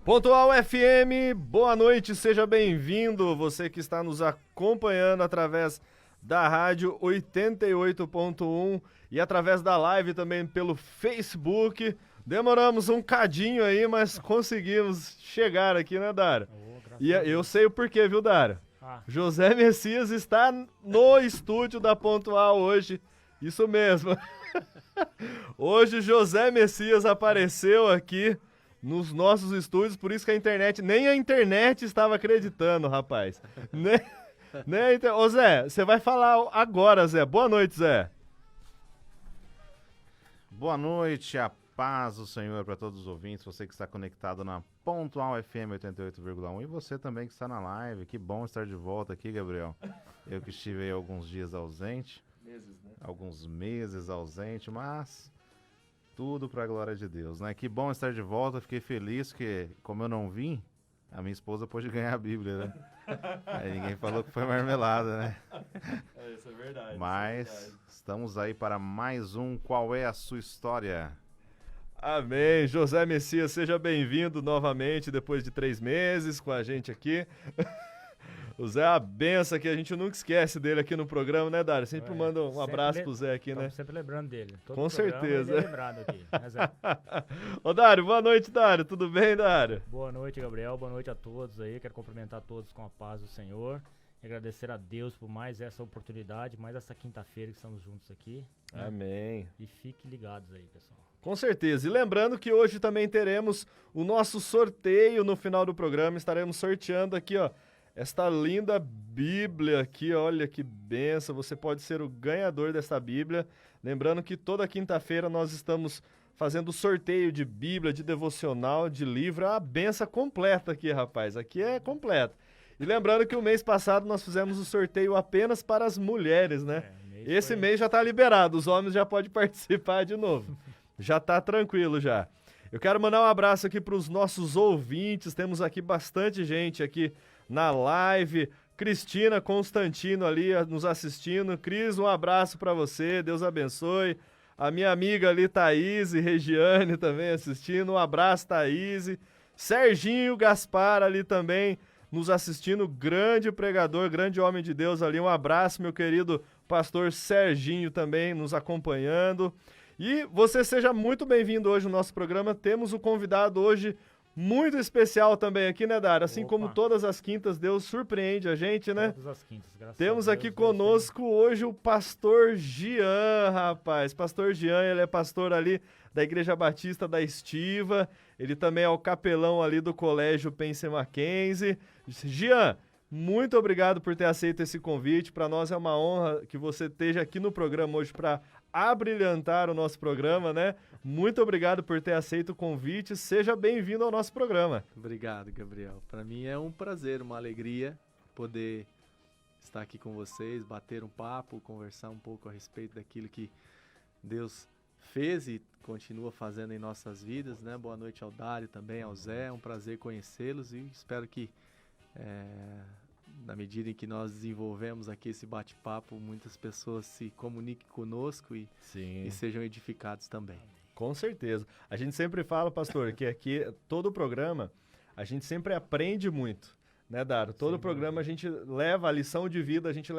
Pontual FM, boa noite, seja bem-vindo, você que está nos acompanhando através da rádio 88.1 e através da live também pelo Facebook. Demoramos um cadinho aí, mas conseguimos chegar aqui, né, Dário? E eu sei o porquê, viu, Dário? José Messias está no estúdio da Pontual hoje, isso mesmo. Hoje José Messias apareceu aqui nos nossos estúdios, por isso que nem a internet estava acreditando, rapaz. Ô Zé, você vai falar agora, Zé. Boa noite, Zé. Boa noite, a paz do Senhor para todos os ouvintes, você que está conectado na Pontual FM 88,1 e você também que está na live. Que bom estar de volta aqui, Gabriel. Eu que estive aí alguns dias ausente, alguns meses ausente, mas tudo para a glória de Deus, né? Que bom estar de volta, fiquei feliz que, como eu não vim, a minha esposa pôde ganhar a Bíblia, né? Aí ninguém falou que foi marmelada, né? Isso é verdade. Mas estamos aí para mais um Qual é a Sua História? Amém. José Messias, seja bem-vindo novamente depois de 3 meses com a gente aqui. O Zé é a benção que a gente nunca esquece dele aqui no programa, né, Dário? Sempre manda um abraço pro Zé aqui, né? Estamos sempre lembrando dele. Com certeza. Ele é lembrado aqui, né, Zé? Ô, Dário, boa noite, Dário. Tudo bem, Dário? Boa noite, Gabriel. Boa noite a todos aí. Quero cumprimentar todos com a paz do Senhor. E agradecer a Deus por mais essa oportunidade, mais essa quinta-feira que estamos juntos aqui. Né? Amém. E fiquem ligados aí, pessoal. Com certeza. E lembrando que hoje também teremos o nosso sorteio no final do programa. Estaremos sorteando aqui, ó, esta linda Bíblia aqui, olha que benção, você pode ser o ganhador desta Bíblia. Lembrando que toda quinta-feira nós estamos fazendo sorteio de Bíblia, de devocional, de livro, a benção completa aqui, rapaz, aqui é completa. E lembrando que o mês passado nós fizemos o sorteio apenas para as mulheres, né? Esse mês já está liberado, os homens já podem participar de novo, já está tranquilo já. Eu quero mandar um abraço aqui para os nossos ouvintes, temos aqui bastante gente aqui na live, Cristina Constantino ali nos assistindo. Cris, um abraço para você, Deus abençoe. A minha amiga ali, Thaís e Regiane também assistindo, um abraço, Thaís. Serginho Gaspar ali também nos assistindo, grande pregador, grande homem de Deus ali, um abraço, meu querido pastor Serginho também nos acompanhando. E você seja muito bem-vindo hoje no nosso programa, temos um convidado hoje muito especial também aqui, né, Dário? Assim como todas as quintas, Deus surpreende a gente, né? Todas as quintas, graças Temos a Deus, aqui conosco hoje o pastor Jean, rapaz. Pastor Jean, ele é pastor ali da Igreja Batista da Estiva. Ele também é o capelão ali do Colégio Pense Mackenzie. Jean, muito obrigado por ter aceito esse convite. Para nós é uma honra que você esteja aqui no programa hoje para abrilhantar o nosso programa, né? Muito obrigado por ter aceito o convite. Seja bem-vindo ao nosso programa. Obrigado, Gabriel. Para mim é um prazer, uma alegria poder estar aqui com vocês, bater um papo, conversar um pouco a respeito daquilo que Deus fez e continua fazendo em nossas vidas, né? Boa noite ao Dário também, ao Zé. É um prazer conhecê-los e espero que na medida em que nós desenvolvemos aqui esse bate-papo, muitas pessoas se comuniquem conosco e sejam edificados também. Com certeza. A gente sempre fala, pastor, que aqui, todo o programa, a gente sempre aprende muito, né, Dário? Todo o programa a gente leva a lição de vida, a gente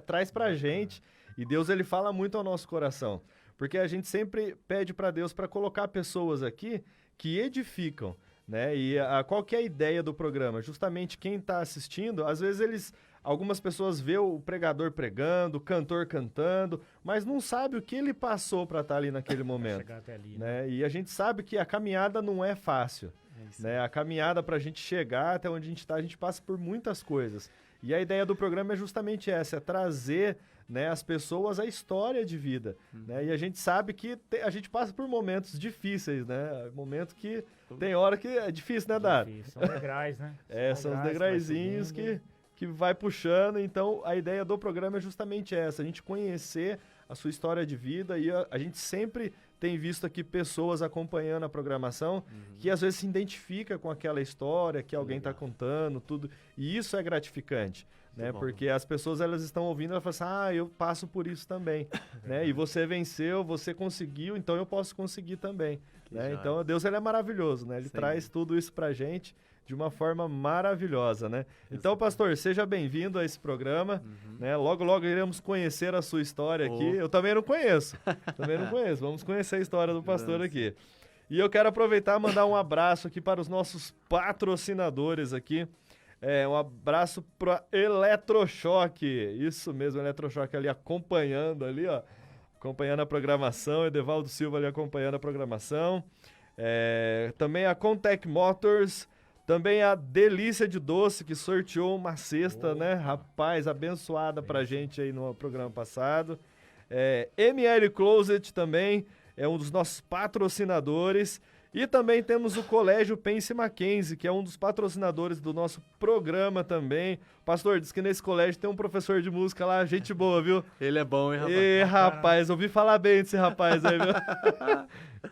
traz pra gente, e Deus, ele fala muito ao nosso coração. Porque a gente sempre pede para Deus para colocar pessoas aqui que edificam, né? E qual que é a ideia do programa? Justamente quem está assistindo, às vezes algumas pessoas vê o pregador pregando, o cantor cantando, mas não sabe o que ele passou para estar ali naquele momento. Chegar até ali, né? E a gente sabe que a caminhada não é fácil. Né? A caminhada para a gente chegar até onde a gente está, a gente passa por muitas coisas. E a ideia do programa é justamente essa, é trazer, né, as pessoas a história de vida. Né? E a gente sabe que a gente passa por momentos difíceis, né? Momento que tem hora que é difícil, né, Dário? São degraus, né? São os degraizinhos que vai puxando. Então, a ideia do programa é justamente essa, a gente conhecer a sua história de vida e a gente sempre tem visto aqui pessoas acompanhando a programação que às vezes se identifica com aquela história que alguém está contando, tudo. E isso é gratificante. né? bom. Porque as pessoas, elas estão ouvindo, elas falam assim, eu passo por isso também, né? E você venceu, você conseguiu, então eu posso conseguir também, Que né? joia. Então Deus, ele é maravilhoso, né? Ele Sem traz dúvida. tudo isso pra gente de uma forma maravilhosa, né? Então, pastor, seja bem-vindo a esse programa, né? Logo, logo iremos conhecer a sua história aqui. Eu também não conheço, Vamos conhecer a história do pastor aqui. E eu quero aproveitar e mandar um abraço aqui para os nossos patrocinadores aqui. Um abraço para Eletrochoque. Isso mesmo, Eletrochoque ali acompanhando ali, ó. Acompanhando a programação. Edevaldo Silva ali acompanhando a programação. Também a Contec Motors. Também a Delícia de Doce, que sorteou uma cesta, né? Rapaz, abençoada pra gente aí no programa passado. ML Closet também é um dos nossos patrocinadores. E também temos o Colégio Pense Mackenzie, que é um dos patrocinadores do nosso programa também. Pastor, diz que nesse colégio tem um professor de música lá, gente boa, viu? Ele é bom, hein, rapaz? E, rapaz, ouvi falar bem desse rapaz aí, viu?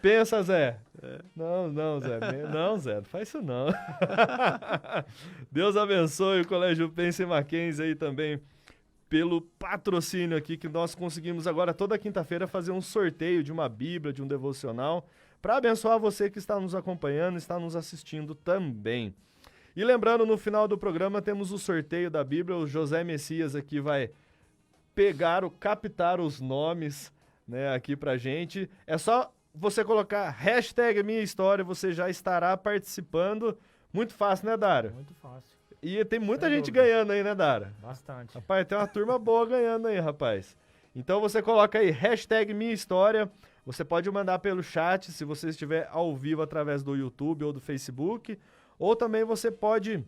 Pensa, Zé. Não, Zé. Não, Zé, não faz isso não. Deus abençoe o Colégio Pense Mackenzie aí também, pelo patrocínio aqui, que nós conseguimos agora toda quinta-feira fazer um sorteio de uma Bíblia, de um devocional, para abençoar você que está nos acompanhando, está nos assistindo também. E lembrando, no final do programa temos o sorteio da Bíblia. O José Messias aqui vai captar os nomes, né, aqui pra gente. É só você colocar #minha história, você já estará participando. Muito fácil, né, Dara? Muito fácil. E tem muita Sem gente dúvida. ganhando aí, né, Dara? Bastante. Rapaz, tem uma turma boa ganhando aí, rapaz. Então você coloca aí #minha história. Você pode mandar pelo chat, se você estiver ao vivo através do YouTube ou do Facebook. Ou também você pode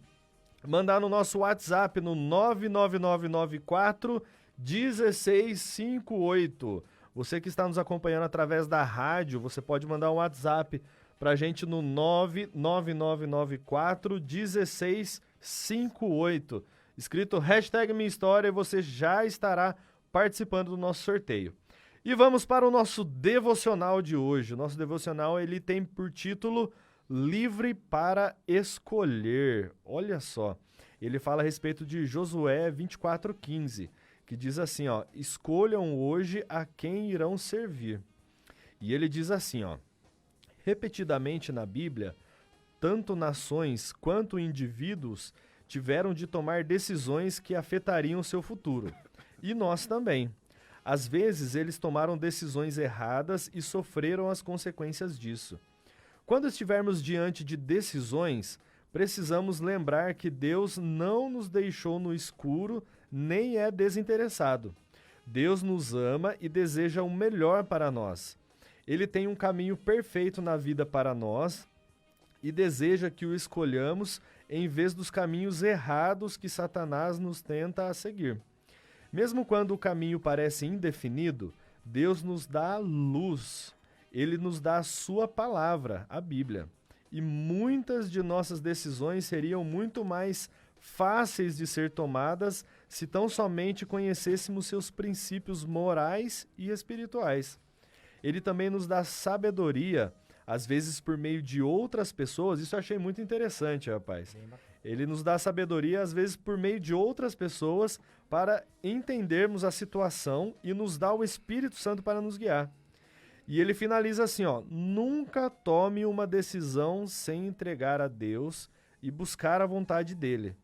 mandar no nosso WhatsApp no 99994 1658. Você que está nos acompanhando através da rádio, você pode mandar um WhatsApp pra gente no 99994 1658. Escrito #minha história e você já estará participando do nosso sorteio. E vamos para o nosso devocional de hoje. O nosso devocional, ele tem por título Livre para Escolher. Olha só, ele fala a respeito de Josué 24:15, que diz assim, ó: escolham hoje a quem irão servir. E ele diz assim, ó: repetidamente na Bíblia, tanto nações quanto indivíduos tiveram de tomar decisões que afetariam seu futuro. E nós também. Às vezes, eles tomaram decisões erradas e sofreram as consequências disso. Quando estivermos diante de decisões, precisamos lembrar que Deus não nos deixou no escuro, nem é desinteressado. Deus nos ama e deseja o melhor para nós. Ele tem um caminho perfeito na vida para nós e deseja que o escolhamos em vez dos caminhos errados que Satanás nos tenta a seguir. Mesmo quando o caminho parece indefinido, Deus nos dá luz. Ele nos dá a sua palavra, a Bíblia. E muitas de nossas decisões seriam muito mais fáceis de ser tomadas se tão somente conhecêssemos seus princípios morais e espirituais. Ele também nos dá sabedoria, às vezes por meio de outras pessoas. Isso eu achei muito interessante, rapaz. Ele nos dá sabedoria, às vezes por meio de outras pessoas, para entendermos a situação e nos dá o Espírito Santo para nos guiar. E ele finaliza assim, ó: nunca tome uma decisão sem entregar a Deus e buscar a vontade dele.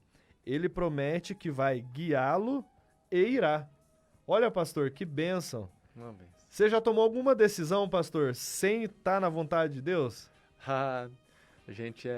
Ele promete que vai guiá-lo e irá. Olha, pastor, que bênção. Uma vez. Você já tomou alguma decisão, pastor, sem estar na vontade de Deus? A gente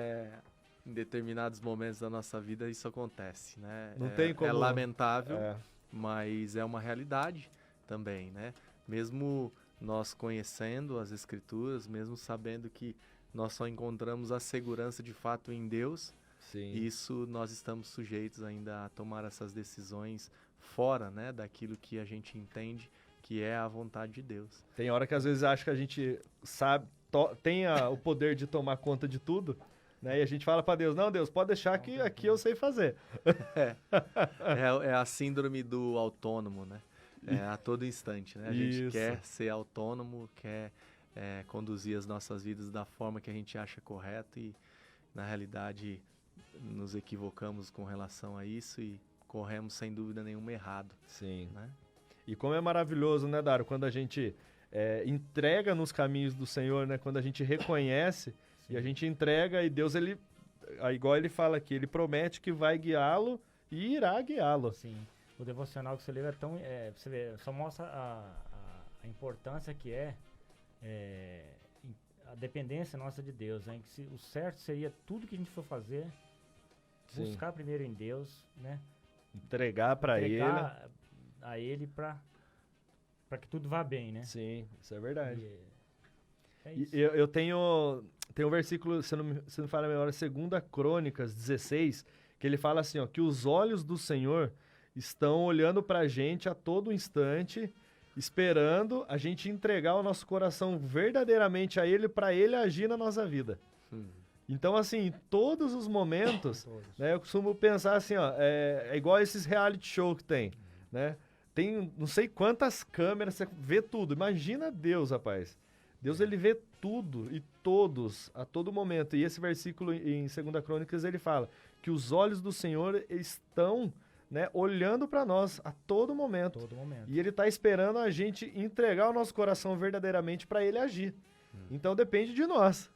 em determinados momentos da nossa vida isso acontece, né? Não tem como... É lamentável, É. mas é uma realidade também, né? Mesmo nós conhecendo as Escrituras, mesmo sabendo que nós só encontramos a segurança de fato em Deus, Sim. isso nós estamos sujeitos ainda a tomar essas decisões fora, né, daquilo que a gente entende que é a vontade de Deus. Tem hora que às vezes acha que a gente sabe, tem o poder de tomar conta de tudo, né? E a gente fala pra Deus: não, Deus, pode deixar que aqui eu sei fazer. É a síndrome do autônomo, né? A todo instante, né? A gente Isso. quer ser autônomo, quer conduzir as nossas vidas da forma que a gente acha correta e, na realidade, nos equivocamos com relação a isso e corremos sem dúvida nenhuma errado, Sim. né? E como é maravilhoso, né, Dário, quando a gente entrega nos caminhos do Senhor, né? Quando a gente reconhece e a gente entrega e Deus, igual ele fala aqui, ele promete que vai guiá-lo e irá guiá-lo. Sim. O devocional que você lê é tão... você vê, só mostra a importância que a dependência nossa de Deus, né? Que o certo seria tudo que a gente for fazer, Sim. buscar primeiro em Deus, né? Entregar para ele. Entregar a ele para que tudo vá bem, né? Sim, isso é verdade. É E isso. eu tenho um versículo, se não me falha a memória, 2 Crônicas 16, que ele fala assim, ó, que os olhos do Senhor estão olhando pra gente a todo instante, esperando a gente entregar o nosso coração verdadeiramente a Ele, para Ele agir na nossa vida. Então, assim, em todos os momentos, né, eu costumo pensar assim, ó, é igual esses reality show que tem, né? Tem não sei quantas câmeras, você vê tudo. Imagina Deus, rapaz. Deus, ele vê tudo e todos, a todo momento. E esse versículo em 2 Crônicas, ele fala que os olhos do Senhor estão, né, olhando para nós a todo momento. Todo momento. E ele está esperando a gente entregar o nosso coração verdadeiramente para ele agir. Então depende de nós.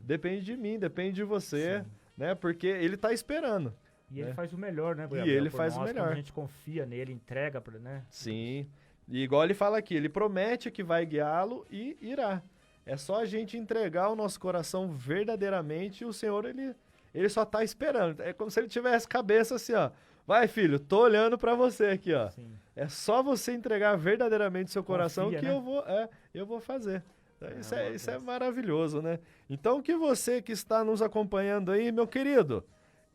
Depende de mim, depende de você, né? Porque ele está esperando. E ele faz o melhor, né, E ele faz o nós, melhor. quando a gente confia nele, entrega, né? Sim. E igual ele fala aqui, ele promete que vai guiá-lo e irá. É só a gente entregar o nosso coração verdadeiramente e o Senhor, ele só tá esperando. É como se ele tivesse cabeça assim, ó. Vai, filho, tô olhando pra você aqui, ó. Sim. É só você entregar verdadeiramente seu coração Confia, que né? eu vou fazer. Isso uma é benção. maravilhoso, né? Então, que você que está nos acompanhando aí, meu querido,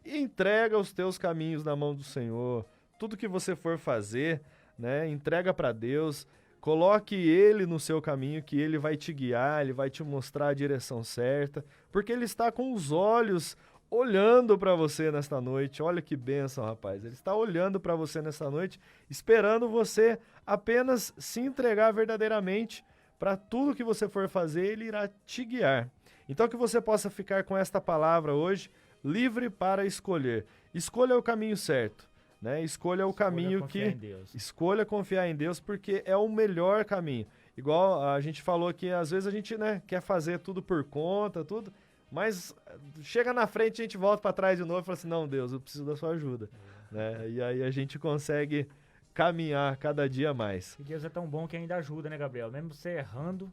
entrega os teus caminhos na mão do Senhor. Tudo que você for fazer, né? Entrega para Deus. Coloque Ele no seu caminho, que Ele vai te guiar, Ele vai te mostrar a direção certa, porque Ele está com os olhos olhando para você nesta noite. Olha que bênção, rapaz. Ele está olhando para você nesta noite, esperando você apenas se entregar verdadeiramente para tudo que você for fazer, Ele irá te guiar. Então que você possa ficar com esta palavra hoje, livre para escolher. Escolha o caminho certo, né? Escolha o caminho confiar em Deus. Escolha confiar em Deus, porque é o melhor caminho. Igual a gente falou que às vezes a gente, né, quer fazer tudo por conta, tudo, mas chega na frente, a gente volta para trás de novo e fala assim, não, Deus, eu preciso da sua ajuda, né? E aí a gente consegue caminhar cada dia mais. E Deus é tão bom que ainda ajuda, né, Gabriel? Mesmo você errando,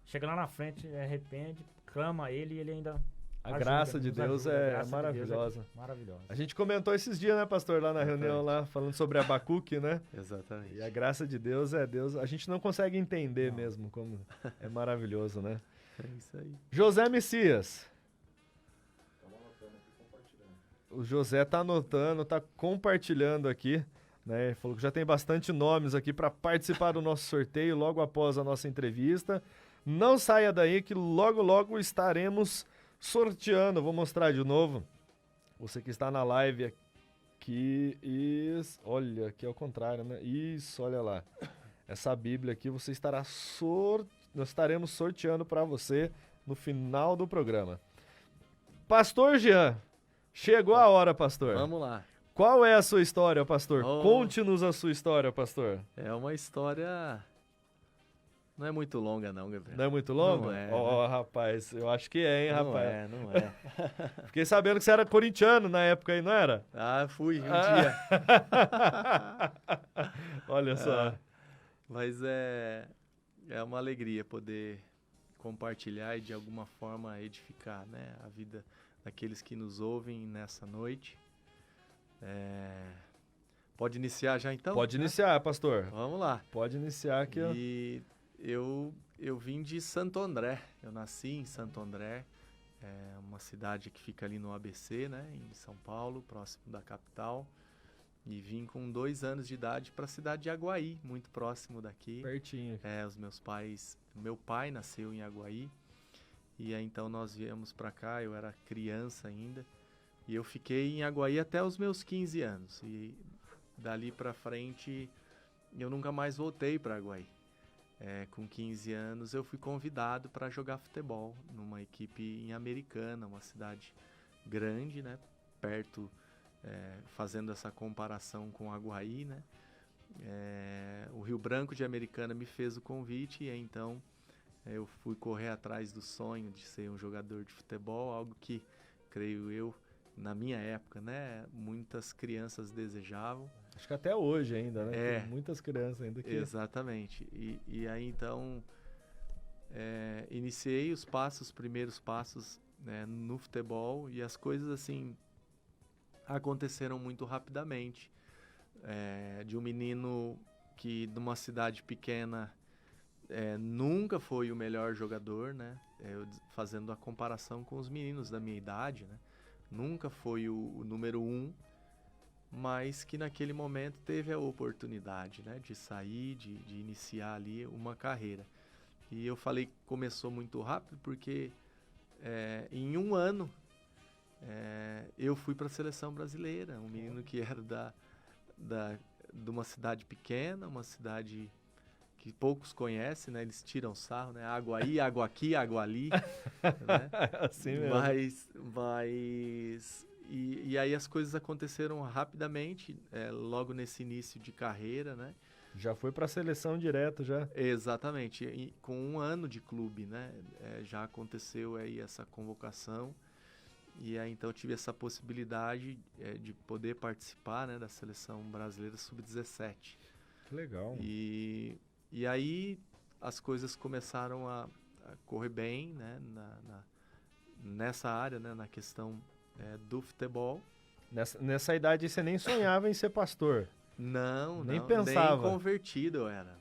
chega lá na frente, arrepende, clama a Ele e Ele ainda A ajuda, graça de nos Deus ajuda. A é graça de Deus maravilhosa. maravilhosa. A gente comentou esses dias, né, pastor, lá na reunião, lá, falando sobre Abacuque, né? Exatamente. E a graça de Deus é Deus. A gente não consegue entender mesmo como é maravilhoso, né? É isso aí. José Messias. O José tá anotando, tá compartilhando aqui, né? Ele falou que já tem bastante nomes aqui para participar do nosso sorteio logo após a nossa entrevista. Não saia daí que logo, logo estaremos sorteando. Vou mostrar de novo. Você que está na live aqui. Isso, olha, aqui é o contrário, né? Isso, olha lá. Essa Bíblia aqui você estará nós estaremos sorteando para você no final do programa. Pastor Jean, chegou a hora, pastor. Vamos lá. Qual é a sua história, pastor? Oh. Conte-nos a sua história, pastor. É uma história... Não é muito longa não, Gabriel. Não é muito longa? Não é, Ó, rapaz, eu acho que é, hein, Não rapaz. é, não é. Fiquei sabendo que você era corintiano na época aí, não era? Ah, fui um Ah. dia. Olha só. Mas é uma alegria poder compartilhar e de alguma forma edificar, né, a vida daqueles que nos ouvem nessa noite. Pode iniciar já então? Pode né? iniciar, pastor. Vamos lá. Pode iniciar que eu... E eu vim de Santo André. Eu nasci em Santo André, uma cidade que fica ali no ABC, né, em São Paulo, próximo da capital. E vim com 2 anos de idade para a cidade de Aguaí, muito próximo daqui. pertinho. Meu pai nasceu em Aguaí. E aí então nós viemos para cá, eu era criança ainda. E eu fiquei em Aguaí até os meus 15 anos. E dali para frente eu nunca mais voltei para Aguaí. Com 15 anos eu fui convidado para jogar futebol numa equipe em Americana, uma cidade grande, né, perto fazendo essa comparação com o Aguaí, né? O Rio Branco de Americana me fez o convite e então eu fui correr atrás do sonho de ser um jogador de futebol, algo que, creio eu, na minha época, né, muitas crianças desejavam. Acho que até hoje ainda, né? Tem muitas crianças ainda que... Exatamente. E aí, então, iniciei os primeiros passos, né, no futebol e as coisas, assim, aconteceram muito rapidamente. De um menino que, de uma cidade pequena, nunca foi o melhor jogador, né? Fazendo a comparação com os meninos da minha idade, né? Nunca foi o número 1, mas que naquele momento teve a oportunidade, né? De sair, de iniciar ali uma carreira. E eu falei que começou muito rápido porque em um ano eu fui para a seleção brasileira, um menino que era de uma cidade pequena, uma cidade que poucos conhecem, né? Eles tiram sarro, né? Água aí, água aqui, água ali, né? Assim mesmo. E aí as coisas aconteceram rapidamente, logo nesse início de carreira, né? Já foi para a seleção direto, já. Exatamente. E com um ano de clube, né? Já aconteceu aí essa convocação. E aí então eu tive essa possibilidade de poder participar, né, da seleção brasileira sub-17. Que legal. E aí as coisas começaram a correr bem, né, nessa área, né, na questão do futebol. Nessa idade você nem sonhava em ser pastor. Não, nem não, pensava. Nem convertido eu era.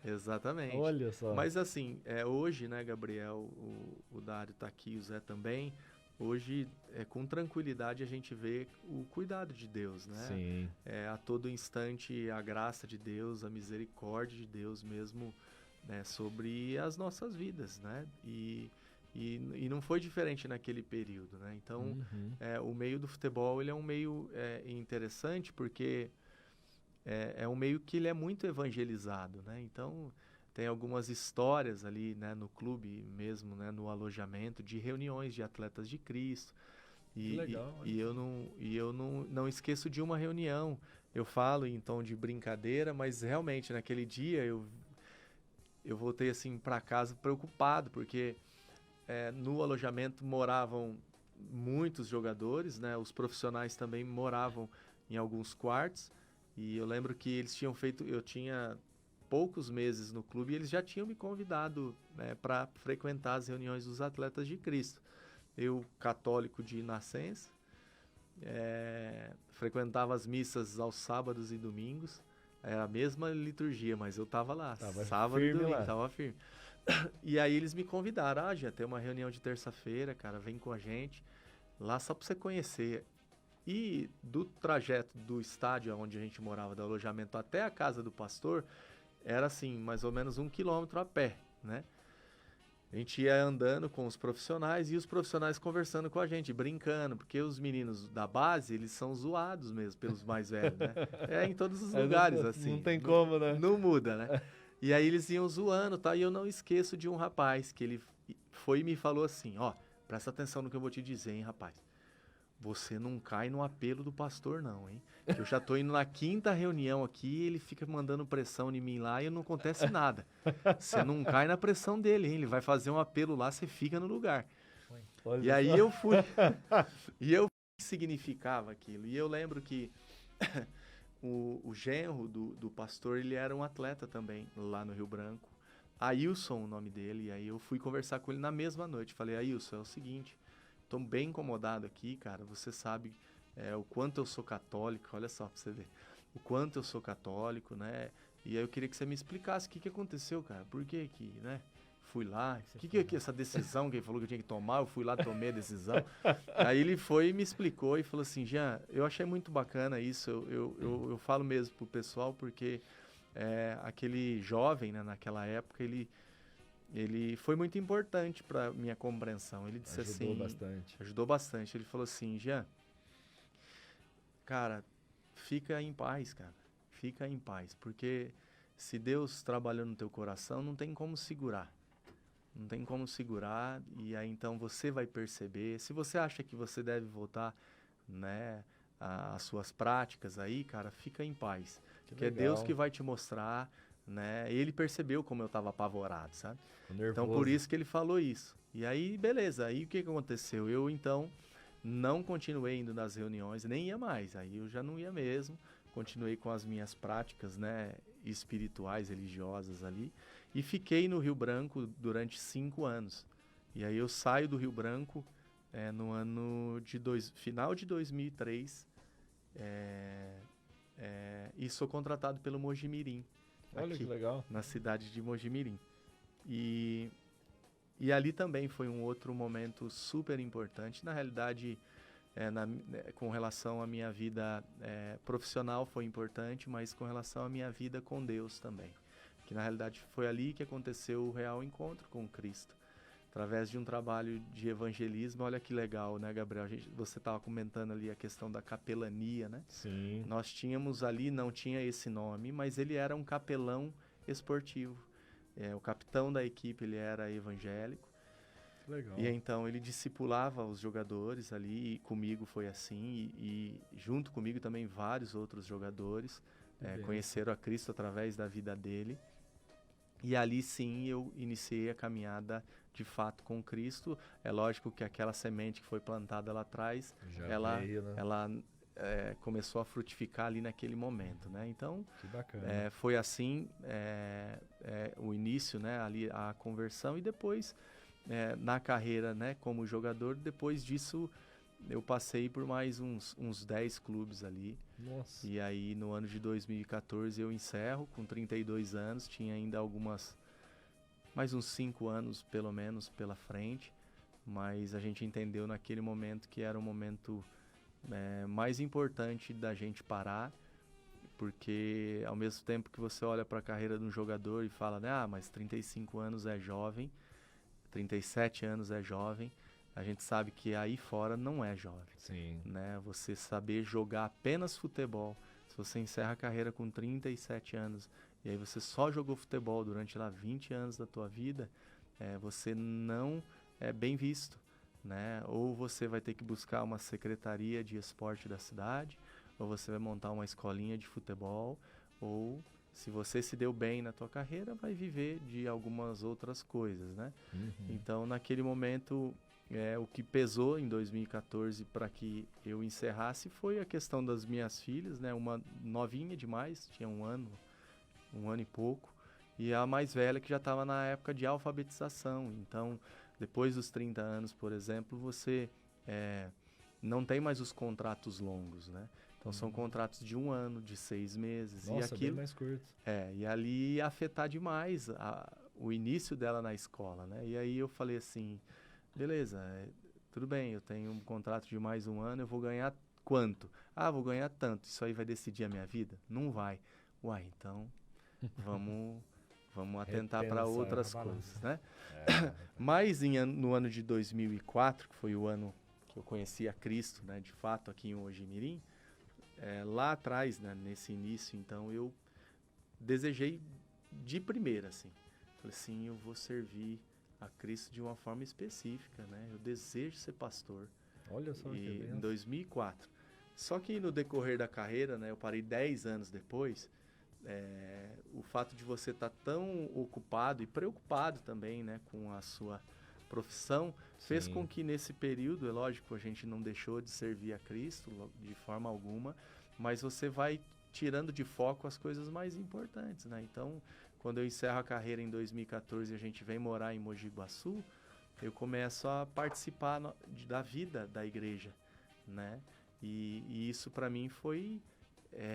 Exatamente. Olha só. Mas assim, hoje, né, Gabriel, o Dário tá aqui, o Zé também. Hoje, com tranquilidade, a gente vê o cuidado de Deus, né? Sim. A todo instante, a graça de Deus, a misericórdia de Deus mesmo, né, sobre as nossas vidas, né? E não foi diferente naquele período, né? Então, o meio do futebol, ele é um meio interessante porque é um meio que ele é muito evangelizado, né? Então, tem algumas histórias ali, né, no clube mesmo, né, no alojamento, de reuniões de atletas de Cristo. Que legal. E eu não esqueço de uma reunião. Eu falo em tom de brincadeira, mas realmente naquele dia eu voltei assim para casa preocupado, porque no alojamento moravam muitos jogadores, né? Os profissionais também moravam em alguns quartos. E eu lembro que eles tinham eu tinha poucos meses no clube e eles já tinham me convidado, né, para frequentar as reuniões dos atletas de Cristo. Eu, católico de nascença, frequentava as missas aos sábados e domingos. Era a mesma liturgia, mas eu estava lá, sábado e domingo, estava firme. E aí eles me convidaram, já tem uma reunião de terça-feira, cara, vem com a gente, lá só para você conhecer. E do trajeto do estádio onde a gente morava, do alojamento até a casa do pastor, era assim, mais ou menos 1 quilômetro a pé, né? A gente ia andando com os profissionais e os profissionais conversando com a gente, brincando, porque os meninos da base, eles são zoados mesmo pelos mais velhos, né? Em todos os lugares, assim. Não tem como, né? Não muda, né? E aí eles iam zoando, tá? E eu não esqueço de um rapaz que ele foi e me falou assim, ó, presta atenção no que eu vou te dizer, hein, rapaz. Você não cai no apelo do pastor, não, hein? Que eu já tô indo na 5ª reunião aqui, ele fica mandando pressão em mim lá e não acontece nada. Você não cai na pressão dele, hein? Ele vai fazer um apelo lá, você fica no lugar. Olha e aí só. eu fui. E eu que significava aquilo. E eu lembro que o genro do pastor, ele era um atleta também, lá no Rio Branco. Ailson, o nome dele. E aí eu fui conversar com ele na mesma noite. Falei, Ailson, é o seguinte... Estou bem incomodado aqui, cara. Você sabe o quanto eu sou católico. Olha só pra você ver. O quanto eu sou católico, né? E aí eu queria que você me explicasse o que aconteceu, cara. Por que que, né? Fui lá. O que essa decisão que ele falou que eu tinha que tomar? Eu fui lá, tomei a decisão. Aí ele foi e me explicou e falou assim, Jean, eu achei muito bacana isso. Eu falo mesmo pro pessoal porque aquele jovem, né, naquela época, ele foi muito importante para minha compreensão. Ele disse ajudou bastante. Ele falou assim, Jean, cara, fica em paz, cara. Fica em paz, porque se Deus trabalhou no teu coração, não tem como segurar. Não tem como segurar, e aí então você vai perceber. Se você acha que você deve voltar, né, as suas práticas aí, cara, fica em paz. Que Porque é legal. Deus que vai te mostrar, né? Ele percebeu como eu estava apavorado, sabe? Tô nervoso. Então, por isso que ele falou isso. E aí, beleza. Aí, o que aconteceu? Eu, então, não continuei indo nas reuniões, nem ia mais. Aí, eu já não ia mesmo. Continuei com as minhas práticas, né, espirituais, religiosas ali. E fiquei no Rio Branco durante 5 anos. E aí, eu saio do Rio Branco no ano de final de 2003. E sou contratado pelo Mojimirim. Olha aqui, que legal. na cidade de Mojimirim. E ali também foi um outro momento super importante. Na realidade, com relação à minha vida profissional foi importante, mas com relação à minha vida com Deus também. Que na realidade foi ali que aconteceu o real encontro com Cristo. Através de um trabalho de evangelismo. Olha que legal, né, Gabriel? Você estava comentando ali a questão da capelania, né? Sim. Nós tínhamos ali, não tinha esse nome, mas ele era um capelão esportivo. O capitão da equipe, ele era evangélico. Legal. E então ele discipulava os jogadores ali, e comigo foi assim, e junto comigo também vários outros jogadores conheceram a Cristo através da vida dele. E ali sim eu iniciei a caminhada de fato com Cristo. É lógico que aquela semente que foi plantada lá atrás, Já ela, veio, né? ela começou a frutificar ali naquele momento, né? Então, Que bacana. foi assim o início, né? Ali a conversão, e depois na carreira, né? Como jogador, depois disso eu passei por mais uns 10 clubes ali. Nossa. E aí no ano de 2014 eu encerro com 32 anos, tinha ainda mais uns 5 anos pelo menos pela frente, mas a gente entendeu naquele momento que era o momento mais importante da gente parar, porque ao mesmo tempo que você olha para a carreira de um jogador e fala, né, mas 35 anos é jovem, 37 anos é jovem, a gente sabe que aí fora não é jovem. Sim. Né? Você saber jogar apenas futebol, se você encerra a carreira com 37 anos e aí você só jogou futebol durante lá 20 anos da tua vida, você não é bem visto, né? Ou você vai ter que buscar uma secretaria de esporte da cidade, ou você vai montar uma escolinha de futebol, ou se você se deu bem na tua carreira, vai viver de algumas outras coisas, né? Uhum. Então, naquele momento, o que pesou em 2014 para que eu encerrasse foi a questão das minhas filhas, né? Uma novinha demais, tinha um ano e pouco, e a mais velha que já estava na época de alfabetização. Então, depois dos 30 anos, por exemplo, você não tem mais os contratos longos, né? Então, são contratos de 1 ano, de 6 meses. Nossa, e aquilo, bem mais curto. e ali ia afetar demais o início dela na escola, né? E aí eu falei assim, beleza, tudo bem, eu tenho um contrato de mais 1 ano, eu vou ganhar quanto? Vou ganhar tanto, isso aí vai decidir a minha vida? Não vai. Uai, então vamos atentar para Repensar outras a balança. coisas, né? Mas no ano de 2004, que foi o ano que eu conheci a Cristo, né, de fato, aqui em Mojimirim, lá atrás, né, nesse início, então, eu desejei de primeira, assim. Falei assim, eu vou servir a Cristo de uma forma específica, né? Eu desejo ser pastor. Olha só que Em benção. 2004. Só que no decorrer da carreira, né, eu parei 10 anos depois, o fato de você estar tão ocupado e preocupado também, né, com a sua profissão, fez Sim. com que nesse período, é lógico, a gente não deixou de servir a Cristo de forma alguma, mas você vai tirando de foco as coisas mais importantes, né? Então, quando eu encerro a carreira em 2014 e a gente vem morar em Mogi Guaçu, eu começo a participar da vida da igreja, né? E isso para mim foi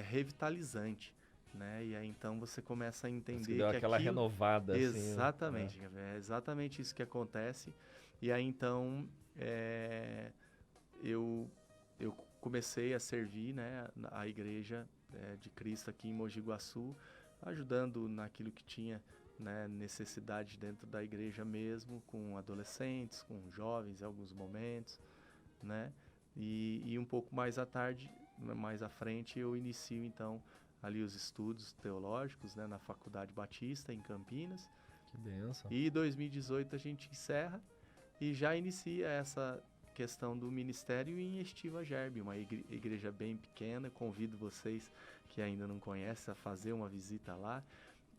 revitalizante, né? E aí então você começa a entender Deu que aquela aquilo... renovada. Exatamente, Gabriel, é exatamente isso que acontece. E aí então eu comecei a servir, né, a igreja de Cristo aqui em Mogi Guaçu, ajudando naquilo que tinha, né, necessidade dentro da igreja mesmo, com adolescentes, com jovens em alguns momentos, né? E um pouco mais à tarde, mais à frente, eu inicio então ali os estudos teológicos, né, na Faculdade Batista em Campinas. Que benção. E em 2018 a gente encerra e já inicia essa questão do ministério em Estiva Gerbe, uma igreja bem pequena. Convido vocês que ainda não conhecem a fazer uma visita lá.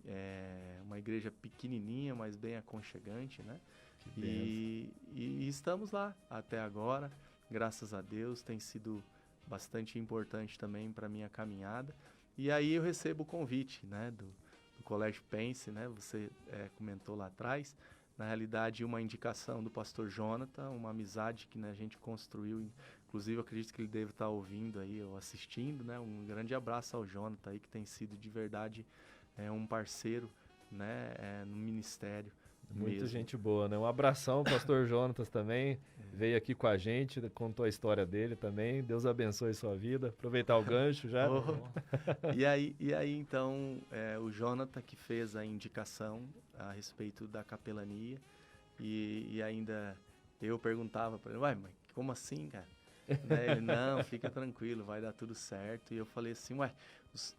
É uma igreja pequenininha, mas bem aconchegante, né? E estamos lá até agora, graças a Deus, tem sido bastante importante também para minha caminhada. E aí eu recebo o convite, né, do Colégio Pense, né? Você comentou lá atrás. Na realidade, uma indicação do pastor Jonathan, uma amizade que, né, a gente construiu. Inclusive, eu acredito que ele deve estar ouvindo aí ou assistindo, né? Um grande abraço ao Jonathan aí, que tem sido de verdade um parceiro, né, no ministério. Muita mesmo. gente boa, né? Um abração, pastor Jonatas também, veio aqui com a gente, contou a história dele também. Deus abençoe sua vida. Aproveitar o gancho já. E aí então, o Jonathan que fez a indicação a respeito da capelania, e ainda eu perguntava para ele, mas como assim, cara? Né? Ele, não, fica tranquilo, vai dar tudo certo. E eu falei assim,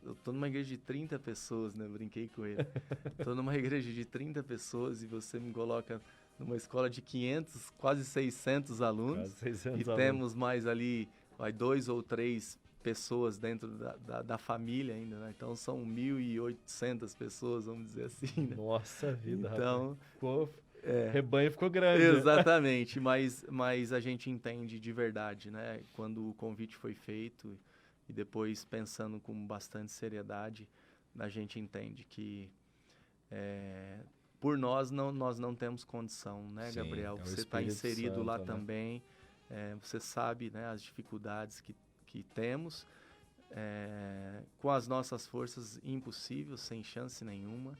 eu tô numa igreja de 30 pessoas, né? Eu brinquei com ele. Tô numa igreja de 30 pessoas e você me coloca numa escola de 500, quase 600 alunos. Quase 600 e alunos. Temos mais ali, 2 ou 3 pessoas dentro da família ainda, né? Então são 1.800 pessoas, vamos dizer assim, né? Nossa vida, então, rapaz. Rebanho ficou grande. Exatamente, mas a gente entende de verdade, né? Quando o convite foi feito e depois pensando com bastante seriedade, a gente entende que por nós não temos condição, né, Sim, Gabriel? é o Você está Espírito inserido Santo, lá né? também, você sabe, né, as dificuldades que temos. Com as nossas forças, impossível, sem chance nenhuma.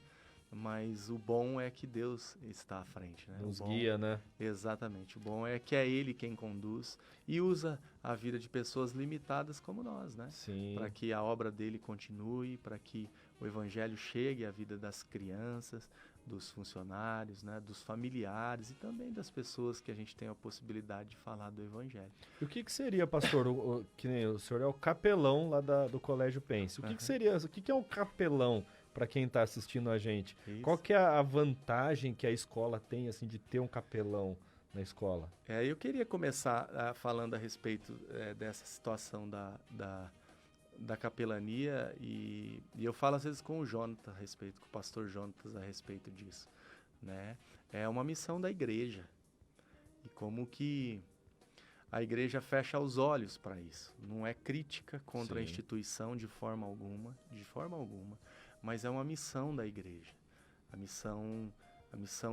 Mas o bom é que Deus está à frente, né? Nos guia, né? Exatamente. O bom é que é Ele quem conduz e usa a vida de pessoas limitadas como nós, né? Sim. Para que a obra dele continue, para que o Evangelho chegue à vida das crianças, dos funcionários, né? Dos familiares e também das pessoas que a gente tem a possibilidade de falar do Evangelho. E o que seria, pastor, que nem o senhor é o capelão lá do Colégio Pense. O que seria, o que é um capelão? Para quem está assistindo a gente, Isso. Qual que é a vantagem que a escola tem assim de ter um capelão na escola? Eu queria começar falando a respeito dessa situação da capelania e eu falo às vezes com o Jonathan com o pastor Jonatas a respeito disso, né? É uma missão da igreja e como que a igreja fecha os olhos para isso. Não é crítica contra a instituição de forma alguma, mas é uma missão da igreja, a missão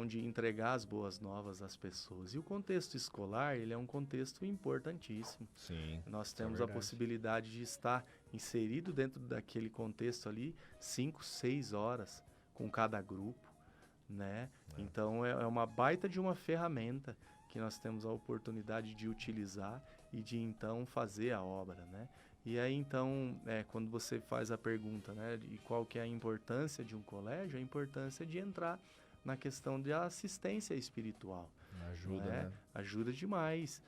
de entregar as boas novas às pessoas. E o contexto escolar, ele é um contexto importantíssimo. Sim. Nós temos a possibilidade de estar inserido dentro daquele contexto ali 5, 6 horas com cada grupo, né? Então é uma baita de uma ferramenta que nós temos a oportunidade de utilizar e de então fazer a obra, né? E aí, então, quando você faz a pergunta, né, de qual que é a importância de um colégio, a importância de entrar na questão de assistência espiritual. Ajuda, né? Ajuda demais.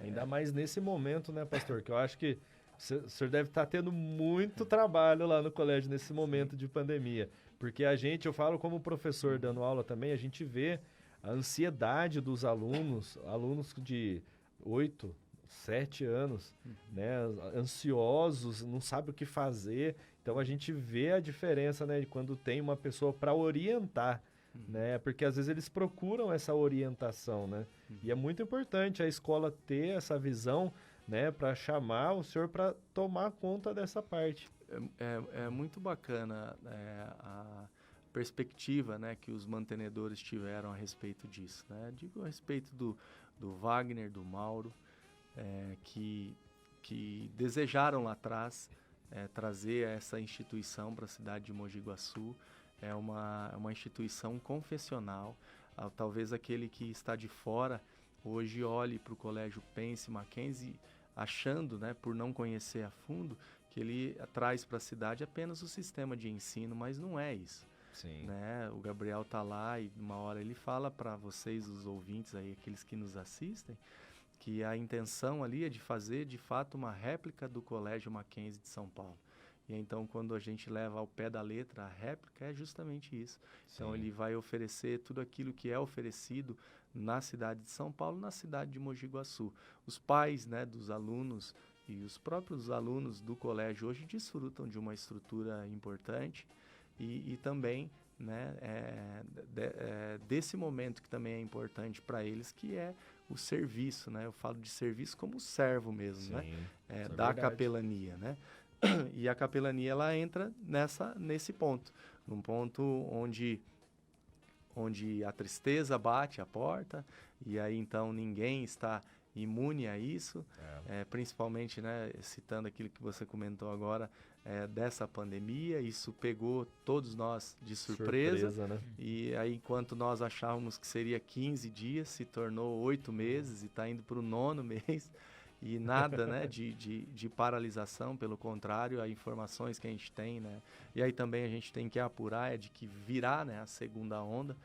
Ainda mais nesse momento, né, pastor? Que eu acho que o senhor deve estar tendo muito trabalho lá no colégio nesse momento de pandemia. Porque eu falo como professor dando aula também, a gente vê a ansiedade dos alunos de 8, 7 anos, né, ansiosos, não sabe o que fazer. Então a gente vê a diferença, né, de quando tem uma pessoa para orientar, né, porque às vezes eles procuram essa orientação, né, e é muito importante a escola ter essa visão, né, para chamar o senhor para tomar conta dessa parte. É muito bacana a perspectiva, né, que os mantenedores tiveram a respeito disso, né? Digo a respeito do Wagner, do Mauro, que desejaram lá atrás trazer essa instituição para a cidade de Mogi Guaçu. É uma instituição confessional. Talvez aquele que está de fora hoje olhe para o Colégio Pense Mackenzie achando, né, por não conhecer a fundo, que ele traz para a cidade apenas o sistema de ensino, mas não é isso. Sim. Né? O Gabriel tá lá e uma hora ele fala para vocês, os ouvintes aí, aqueles que nos assistem, que a intenção ali é de fazer, de fato, uma réplica do Colégio Mackenzie de São Paulo. E então, quando a gente leva ao pé da letra a réplica, é justamente isso. Sim. Então, ele vai oferecer tudo aquilo que é oferecido na cidade de São Paulo, na cidade de Mogi Guaçu. Os pais, né, dos alunos e os próprios alunos do colégio hoje desfrutam de uma estrutura importante e também, né, desse momento que também é importante para eles, que é o serviço, né? Eu falo de serviço como servo mesmo, né? Da verdade. capelania, né? E a capelania, ela entra nesse ponto, num ponto onde a tristeza bate a porta, e aí então ninguém está imune a isso, principalmente, né, citando aquilo que você comentou agora, dessa pandemia, isso pegou todos nós de surpresa, né? e aí enquanto nós achávamos que seria 15 dias, se tornou 8 meses e está indo para o 9º mês, e nada, né, de paralisação, pelo contrário, as informações que a gente tem, né, e aí também a gente tem que apurar, de que virá, né, a segunda onda.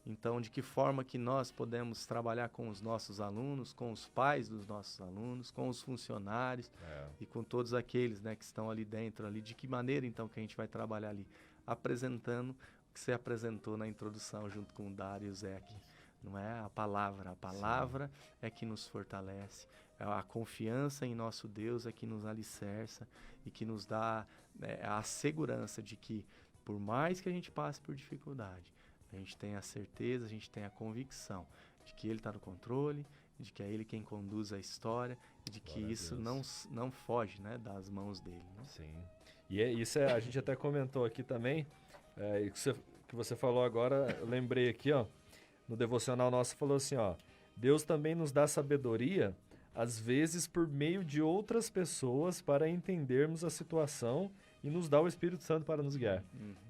Então, de que forma que nós podemos trabalhar com os nossos alunos, com os pais dos nossos alunos, com os funcionários e com todos aqueles, né, que estão ali dentro, ali, de que maneira então que a gente vai trabalhar ali, apresentando o que você apresentou na introdução junto com o Dário e o Zé aqui. Não é a palavra é que nos fortalece, a confiança em nosso Deus é que nos alicerça e que nos dá a segurança de que, por mais que a gente passe por dificuldade, a gente tem a certeza, a gente tem a convicção de que Ele está no controle, de que é Ele quem conduz a história, e de que isso não foge, né, das mãos dele. Né? Sim. E isso a gente até comentou aqui também, e que você falou agora, eu lembrei aqui, ó, no devocional nosso falou assim, ó, Deus também nos dá sabedoria, às vezes por meio de outras pessoas, para entendermos a situação e nos dá o Espírito Santo para nos guiar.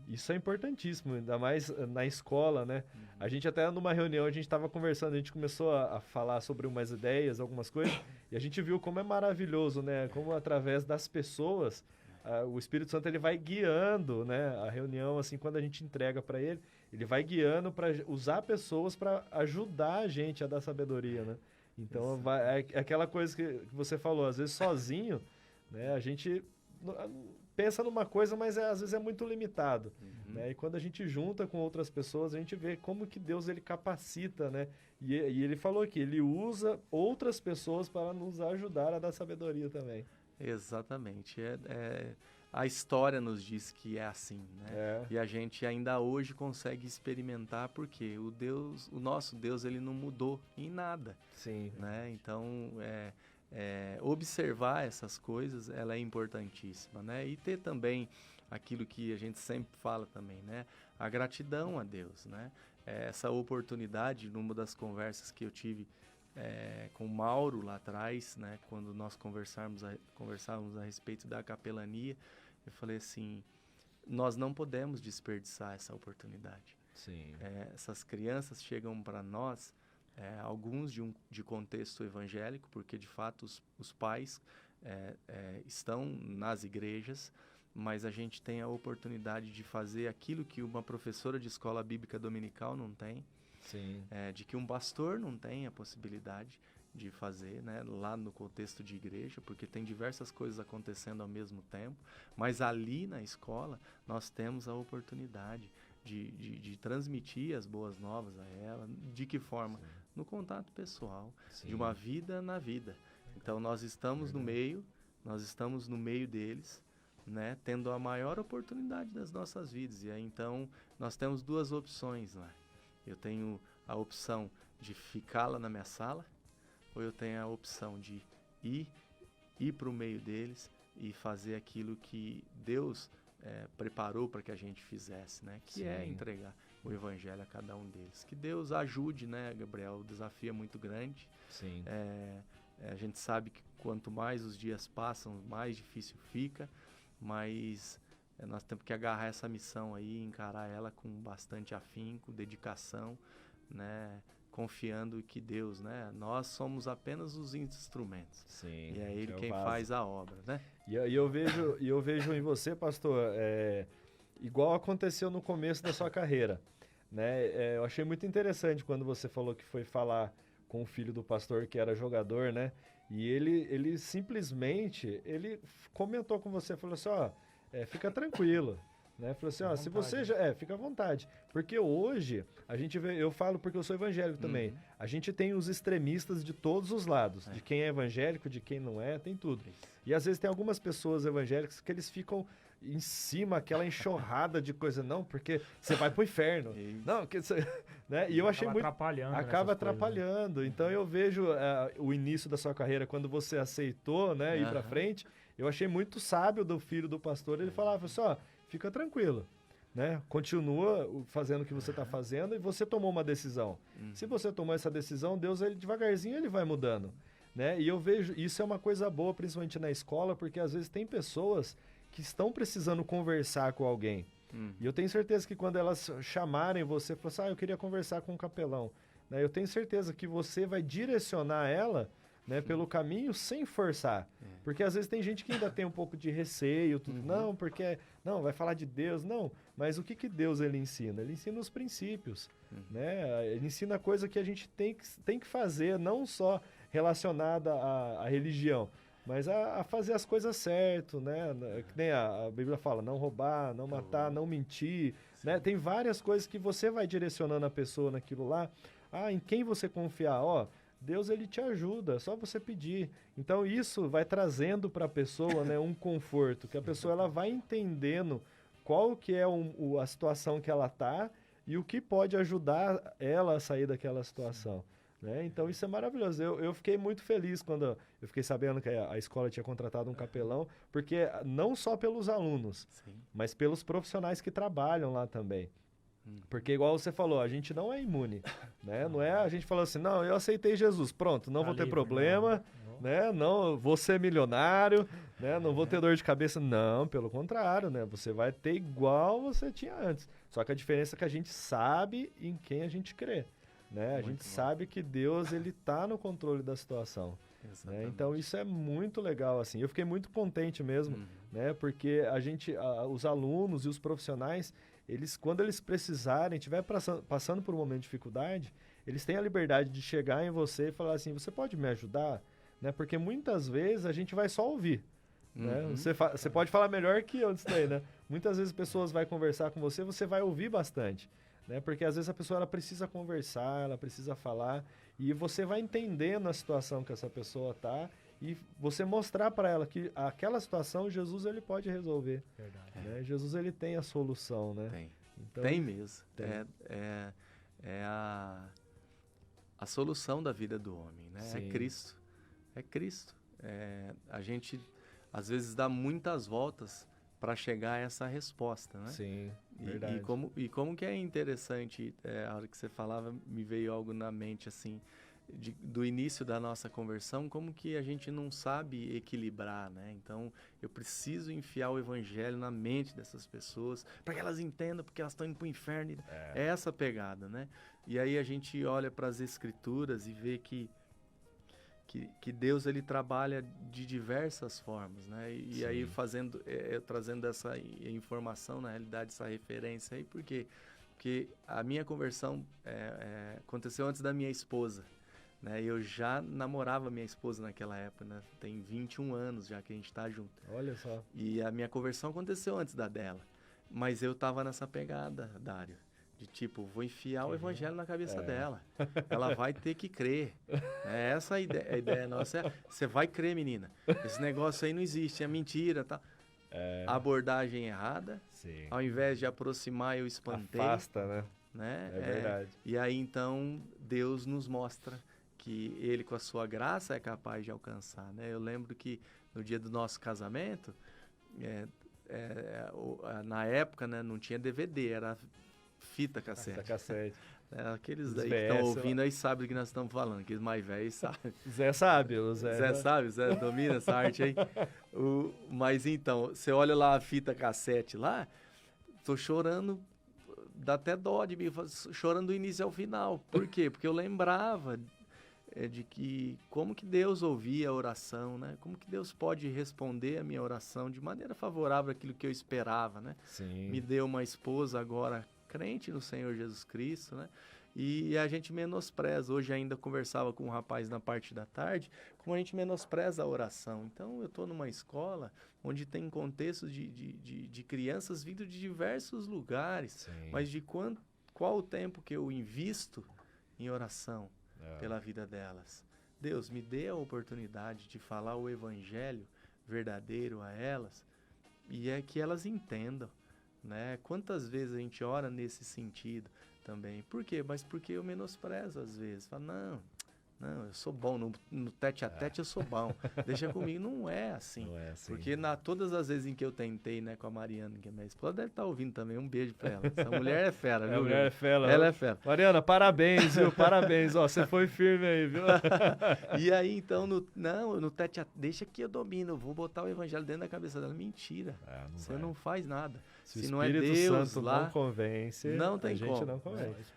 Isso é importantíssimo, ainda mais na escola, né? A gente até numa reunião, a gente estava conversando, a gente começou a falar sobre umas ideias, algumas coisas, e a gente viu como é maravilhoso, né? Como através das pessoas, o Espírito Santo ele vai guiando, né? A reunião, assim, quando a gente entrega para ele vai guiando para usar pessoas para ajudar a gente a dar sabedoria, né? Então, é aquela coisa que você falou, às vezes sozinho, né? A gente pensa numa coisa, mas às vezes é muito limitado, né? E quando a gente junta com outras pessoas, a gente vê como que Deus ele capacita, né? E ele falou que ele usa outras pessoas para nos ajudar a dar sabedoria também. Exatamente. A história nos diz que é assim, né? E a gente ainda hoje consegue experimentar porque o nosso Deus, ele não mudou em nada. Sim. Né? Então, observar essas coisas, ela é importantíssima, né? E ter também aquilo que a gente sempre fala também, né? A gratidão a Deus, né? Essa oportunidade, numa das conversas que eu tive com o Mauro lá atrás, né? Quando nós conversávamos a respeito da capelania, eu falei assim, nós não podemos desperdiçar essa oportunidade. Sim. Essas crianças chegam para nós, alguns de contexto evangélico, porque de fato os pais estão nas igrejas, mas a gente tem a oportunidade de fazer aquilo que uma professora de escola bíblica dominical não tem. Sim. De que um pastor não tem a possibilidade de fazer, né, lá no contexto de igreja, porque tem diversas coisas acontecendo ao mesmo tempo, mas ali na escola nós temos a oportunidade de transmitir as boas novas a ela. De que forma? Sim. No contato pessoal, sim, de uma vida na vida. Então nós estamos no meio deles, né, tendo a maior oportunidade das nossas vidas. E aí então nós temos duas opções, né? Eu tenho a opção de ficar lá na minha sala, ou eu tenho a opção de ir para o meio deles e fazer aquilo que Deus preparou para que a gente fizesse, né? Que é entregar o evangelho a cada um deles. Que Deus ajude, né, Gabriel? O desafio é muito grande. Sim. A gente sabe que quanto mais os dias passam, mais difícil fica, mas nós temos que agarrar essa missão aí, encarar ela com bastante afinco, dedicação, né? Confiando que Deus, né? Nós somos apenas os instrumentos. Sim, e é Ele quem faz a obra, né? E eu vejo em você, pastor, igual aconteceu no começo da sua carreira, né? Eu achei muito interessante quando você falou que foi falar com o filho do pastor que era jogador, né? E ele simplesmente, ele comentou com você, falou assim, ó, fica tranquilo, Né? Falou assim, Fica à se vontade, você né? já... fica à vontade. Porque hoje, a gente vê... Eu falo porque eu sou evangélico também. A gente tem os extremistas de todos os lados. De quem é evangélico, de quem não é, tem tudo. E às vezes tem algumas pessoas evangélicas que eles ficam em cima, aquela enxurrada de coisa. Não, porque você vai pro inferno. Não, que você... né? E eu achei Acaba muito... atrapalhando. Acaba nessas coisas, né? atrapalhando. Então eu vejo o início da sua carreira, quando você aceitou, né, ir pra frente, eu achei muito sábio do filho do pastor, ele falava assim, fica tranquilo, né? Continua fazendo o que você está fazendo e você tomou uma decisão. Se você tomou essa decisão, Deus, ele devagarzinho, ele vai mudando, né? E eu vejo, isso é uma coisa boa, principalmente na escola, porque às vezes tem pessoas que estão precisando conversar com alguém. E eu tenho certeza que quando elas chamarem você, falar assim, eu queria conversar com um capelão, né? Eu tenho certeza que você vai direcionar ela, né, pelo caminho sem forçar. Porque às vezes tem gente que ainda tem um pouco de receio, tudo. Não, porque não, vai falar de Deus, não. Mas o que Deus ele ensina? Ele ensina os princípios, né? Ele ensina coisa que a gente tem que fazer, não só relacionada à religião, mas a fazer as coisas certo, né? Que nem a Bíblia fala, não roubar, não matar, não mentir, né? Tem várias coisas que você vai direcionando a pessoa naquilo lá. Em quem você confiar, Deus ele te ajuda, é só você pedir. Então isso vai trazendo para a pessoa, né, um conforto, que a pessoa ela vai entendendo qual que é a situação que ela está e o que pode ajudar ela a sair daquela situação. Né? Então isso é maravilhoso. Eu fiquei muito feliz quando eu fiquei sabendo que a escola tinha contratado um capelão, porque não só pelos alunos, mas pelos profissionais que trabalham lá também. Porque igual você falou, a gente não é imune, né? Não é a gente falou assim, não, eu aceitei Jesus, pronto, não vou ter livre, problema, né? Não vou ser milionário, né? Não vou ter dor de cabeça, não, pelo contrário, né? Você vai ter igual você tinha antes. Só que a diferença é que a gente sabe em quem a gente crê, né? A gente sabe que Deus ele tá no controle da situação. Né? Então isso é muito legal, assim. Eu fiquei muito contente mesmo, né? Porque os alunos e os profissionais quando eles precisarem, estiver passando por um momento de dificuldade, eles têm a liberdade de chegar em você e falar assim, você pode me ajudar? Né? Porque muitas vezes a gente vai só ouvir. Né? Você pode falar melhor que eu disso daí, né? Muitas vezes pessoas vão conversar com você, você vai ouvir bastante. Né? Porque às vezes a pessoa ela precisa conversar, ela precisa falar, e você vai entendendo a situação que essa pessoa está e você mostrar para ela que aquela situação Jesus ele pode resolver. Verdade. Né? Jesus ele tem a solução, né? Tem. Então, Tem mesmo. tem. É a solução da vida do homem, né? Sim. É Cristo. É Cristo. A gente, às vezes, dá muitas voltas para chegar a essa resposta, né? Sim, verdade. E como que é interessante, a hora que você falava, me veio algo na mente, assim, do início da nossa conversão, como que a gente não sabe equilibrar, né? Então, eu preciso enfiar o evangelho na mente dessas pessoas, para que elas entendam, porque elas estão indo para o inferno. É essa pegada, né? E aí a gente olha para as escrituras e vê que Deus ele trabalha de diversas formas, né? E aí trazendo essa informação, na realidade, essa referência aí, porque a minha conversão aconteceu antes da minha esposa. Né? Eu já namorava minha esposa naquela época, né? Tem 21 anos já que a gente está junto. Olha só. E a minha conversão aconteceu antes da dela. Mas eu tava nessa pegada, Dário, de tipo, vou enfiar o evangelho na cabeça dela. Ela vai ter que crer. Essa a ideia nossa. Você vai crer, menina. Esse negócio aí não existe, é mentira, tá? A abordagem errada. Sim. Ao invés de aproximar, eu espantei. Afasta, né? É verdade. E aí, então, Deus nos mostra que Ele, com a sua graça, é capaz de alcançar, né? Eu lembro que no dia do nosso casamento, na época, né, não tinha DVD, era fita cassete. Fita cassete. Aqueles daí que estão ouvindo aí sabem do que nós estamos falando, aqueles mais velhos sabem. Zé sabe, o Zé. Zé sabe, Zé domina essa arte aí. Mas então, você olha lá a fita cassete lá, tô chorando, dá até dó de mim, chorando do início ao final. Por quê? Porque eu lembrava de que como que Deus ouvia a oração, né? Como que Deus pode responder a minha oração de maneira favorável àquilo que eu esperava, né? Sim. Me deu uma esposa agora crente no Senhor Jesus Cristo, né? E a gente menospreza. Hoje ainda conversava com um rapaz na parte da tarde, como a gente menospreza a oração. Então, eu estou numa escola onde tem contextos de crianças vindo de diversos lugares, Sim. mas qual o tempo que eu invisto em oração É. pela vida delas? Deus, me dê a oportunidade de falar o evangelho verdadeiro a elas e é que elas entendam, né? Quantas vezes a gente ora nesse sentido também? Por quê? Mas porque eu menosprezo às vezes. Falo, não, eu sou bom, no tete a tete eu sou bom. Deixa comigo. Não é assim. Não é assim. Porque todas as vezes em que eu tentei, né, com a Mariana, que é minha esposa, deve estar ouvindo também. Um beijo pra ela. Essa mulher é fera, viu? A mulher é fera. Ela é fera. Mariana, parabéns, viu? Parabéns. Ó, você foi firme aí, viu? E aí, então, no tete a deixa que eu domino, eu vou botar o evangelho dentro da cabeça dela. Mentira. Você não faz nada. Se Se o não é Espírito Deus Santo lá, não convence, não tem a gente como. não convence.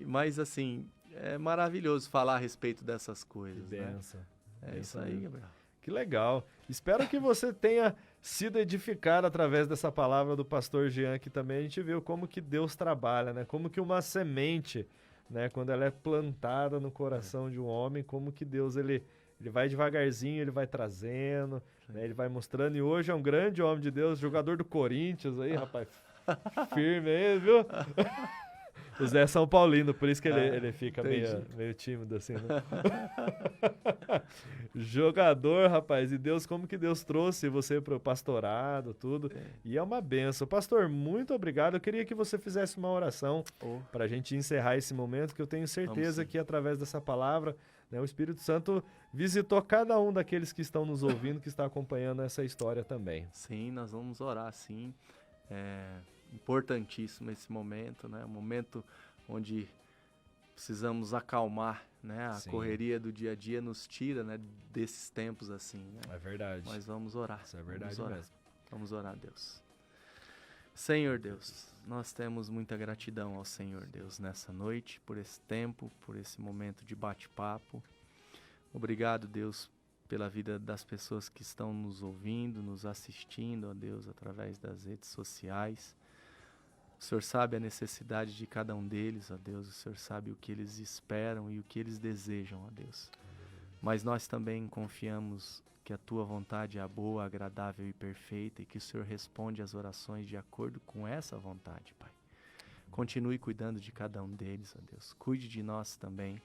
Mas assim, é maravilhoso falar a respeito dessas Que coisas, né? benção. É isso aí, Gabriel. Que legal. Espero que você tenha sido edificado através dessa palavra do pastor Jean, que também a gente viu como que Deus trabalha, né? Como que uma semente, né, quando ela é plantada no coração de um homem, como que Deus ele vai devagarzinho, ele vai trazendo, né, ele vai mostrando. E hoje é um grande homem de Deus, jogador do Corinthians aí, rapaz. Firme aí, viu? O Zé é São Paulino, por isso que ele fica meio tímido assim, né? Jogador, rapaz, e Deus, como que Deus trouxe você para o pastorado, tudo. E é uma benção. Pastor, muito obrigado. Eu queria que você fizesse uma oração para a gente encerrar esse momento, que eu tenho certeza que através dessa palavra, né, o Espírito Santo visitou cada um daqueles que estão nos ouvindo, que está acompanhando essa história também. Sim, nós vamos orar, sim. Importantíssimo esse momento, né? Um momento onde precisamos acalmar, né? A correria do dia a dia nos tira, né, desses tempos assim, né? É verdade. Mas vamos orar. Isso é verdade mesmo. Vamos orar, Deus. Senhor Deus, nós temos muita gratidão ao Senhor Deus nessa noite, por esse tempo, por esse momento de bate-papo. Obrigado, Deus, pela vida das pessoas que estão nos ouvindo, nos assistindo, ó Deus, através das redes sociais. O Senhor sabe a necessidade de cada um deles, ó Deus. O Senhor sabe o que eles esperam e o que eles desejam, ó Deus. Mas nós também confiamos que a Tua vontade é a boa, agradável e perfeita e que o Senhor responde às orações de acordo com essa vontade, Pai. Continue cuidando de cada um deles, ó Deus. Cuide de nós também.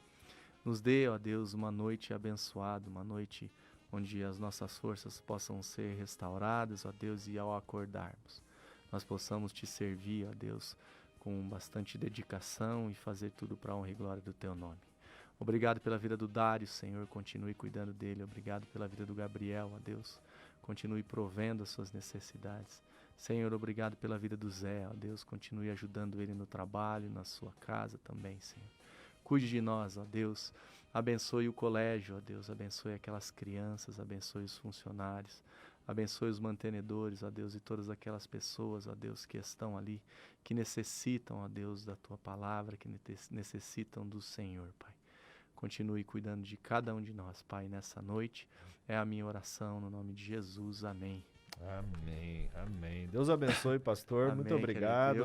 Nos dê, ó Deus, uma noite abençoada, uma noite onde as nossas forças possam ser restauradas, ó Deus, e ao acordarmos, nós possamos Te servir, ó Deus, com bastante dedicação e fazer tudo para a honra e glória do Teu nome. Obrigado pela vida do Dário, Senhor, continue cuidando dele. Obrigado pela vida do Gabriel, ó Deus, continue provendo as suas necessidades. Senhor, obrigado pela vida do Zé, ó Deus, continue ajudando ele no trabalho, na sua casa também, Senhor. Cuide de nós, ó Deus, abençoe o colégio, ó Deus, abençoe aquelas crianças, abençoe os funcionários, abençoe os mantenedores, ó Deus, e todas aquelas pessoas, ó Deus, que estão ali, que necessitam, ó Deus, da Tua palavra, que necessitam do Senhor, Pai. Continue cuidando de cada um de nós, Pai, nessa noite. É a minha oração, no nome de Jesus. Amém. Amém, amém. Deus abençoe, pastor. Amém, muito obrigado.